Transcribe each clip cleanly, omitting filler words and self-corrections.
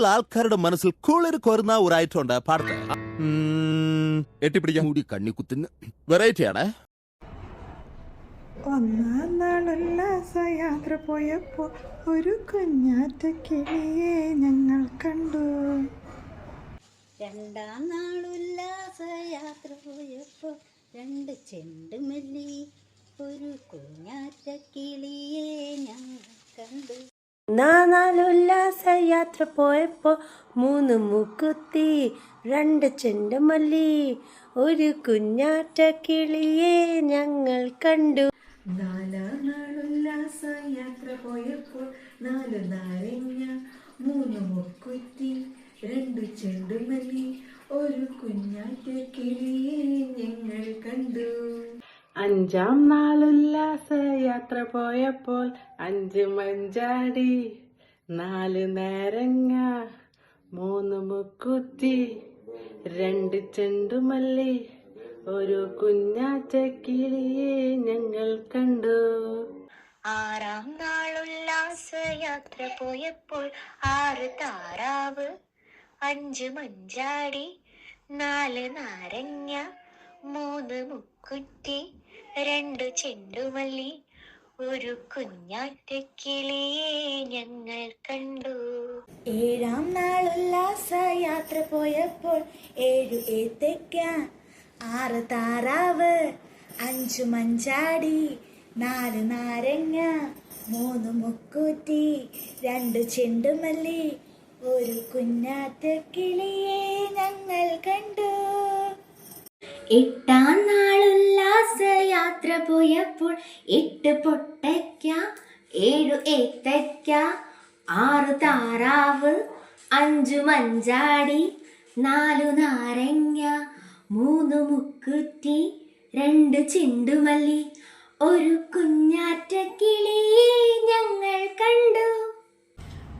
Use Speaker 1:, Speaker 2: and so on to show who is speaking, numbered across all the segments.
Speaker 1: ഇവിടെയുള്ള ആൾക്കാരുടെ മനസ്സിൽ കുളിർ കോരുന്ന ഒരു ഐറ്റം ഉണ്ട്. പാടത്തെ എട്ടിപ്പിടിക്കാൻ കൂടി കണ്ണി കുത്തുന്ന വെറൈറ്റി ആണ്.
Speaker 2: ഒന്നാം നാൾ ഉല്ലാസയാത്ര പോയപ്പോൾ ഒരു കുഞ്ഞാറ്റ കിളിയെ ഞങ്ങൾ കണ്ടു.
Speaker 3: രണ്ടാം നാൾ ഉല്ലാസയാത്ര പോയപ്പോൾ രണ്ട് ചെണ്ടുമല്ലി ഒരു കുഞ്ഞാറ്റ കിളിയെ ഞങ്ങൾ കണ്ടു.
Speaker 4: നാലുല്ലാസയാത്ര പോയപ്പോ മൂന്ന് മൂക്കുത്തി രണ്ട് ചെണ്ടുമല്ലി ഒരു കുഞ്ഞാറ്റ കിളിയെ ഞങ്ങൾ കണ്ടു.
Speaker 2: നാലാം നാൾ ഉല്ലാസയാത്ര പോയപ്പോൾ നാല് നാരങ്ങ മൂന്ന് മുക്കുറ്റി രണ്ട് ചെണ്ടുമല്ലി ഒരു കുഞ്ഞാറ്റ കിളിയെ ഞങ്ങൾ കണ്ടു.
Speaker 5: അഞ്ചാം നാളുല്ലാസയാത്ര പോയപ്പോൾ അഞ്ച് മഞ്ചാടി നാല് നാരങ്ങ മൂന്ന് മുക്കുറ്റി രണ്ട് ചെണ്ടുമല്ലി ഒരു കുഞ്ഞാറ്റ കിളിയെ ഞങ്ങൾ കണ്ടു.
Speaker 3: ആറാം നാളുല്ലാസയാത്ര പോയപ്പോൾ ആറ് താറാവ് അഞ്ച് മഞ്ചാടി നാല് നാരങ്ങ മൂന്ന് മുക്കുറ്റി രണ്ട് ചെണ്ടുമല്ലി ഒരു കുഞ്ഞാറ്റ കിളിയെ ഞങ്ങൾ കണ്ടു.
Speaker 4: ഏഴാം നാൾ ഉല്ലാസയാത്ര പോയപ്പോൾ ഏഴു ഏത്തയ്ക്ക ആറ് താറാവ് അഞ്ചു മഞ്ചാടി നാല് നാരങ്ങ മൂന്ന് മുക്കൂറ്റി രണ്ട് ചെണ്ടുമല്ലി ഒരു കുഞ്ഞാറ്റ കിളിയെ ഞങ്ങൾ കണ്ടു.
Speaker 6: എട്ടാം നാളുല്ലാസയാത്ര പോയപ്പോൾ എട്ട് പൊട്ടയ്ക്ക ഏഴു ഏത്തയ്ക്ക ആറ് താറാവ് അഞ്ചു മഞ്ചാടി നാലു നാരങ്ങ മൂന്ന് മുക്കുറ്റി രണ്ട് ചെണ്ടുമല്ലി ഒരു കുഞ്ഞാറ്റ കിളിയെ ഞങ്ങൾ കണ്ടു.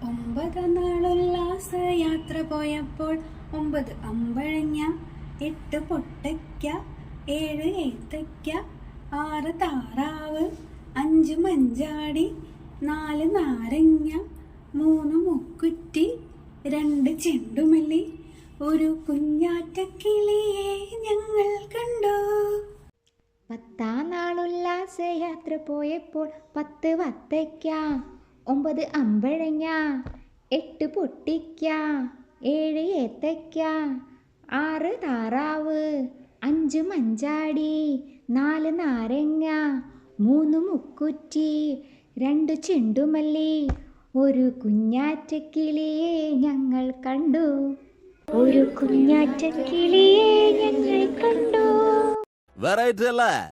Speaker 2: ഒമ്പതാം നാൾ ഉല്ലാസയാത്ര പോയപ്പോൾ 9 അമ്പഴങ്ങ 8 പൊട്ടയ്ക്ക 7 ഏത്തയ്ക്ക 6 താറാവ് 5 മഞ്ചാടി 4 നാരങ്ങ 3 മുക്കുറ്റി 2 ചെണ്ടുമല്ലി ഒരു കുഞ്ഞാറ്റ കിളിയെ ഞങ്ങൾ കണ്ടു.
Speaker 7: പത്താം നാളുല്ലാസയാത്ര പോയപ്പോൾ 10 വത്തയ്ക്ക 9 അമ്പഴങ്ങ 8 പൊട്ടിക്ക 7 ഏത്തയ്ക്ക 6 താറാവ് 5 മഞ്ചാടി 4 നാരങ്ങ 3 മുക്കുറ്റി 2 ചെണ്ടുമല്ലി ഒരു കുഞ്ഞാറ്റ കിളിയെ ഞങ്ങൾ കണ്ടു. ഒരു കുഞ്ഞാറ്റ കിളിയെ ഞങ്ങൾ കണ്ടു.
Speaker 1: വെറൈറ്റി അല്ലേ?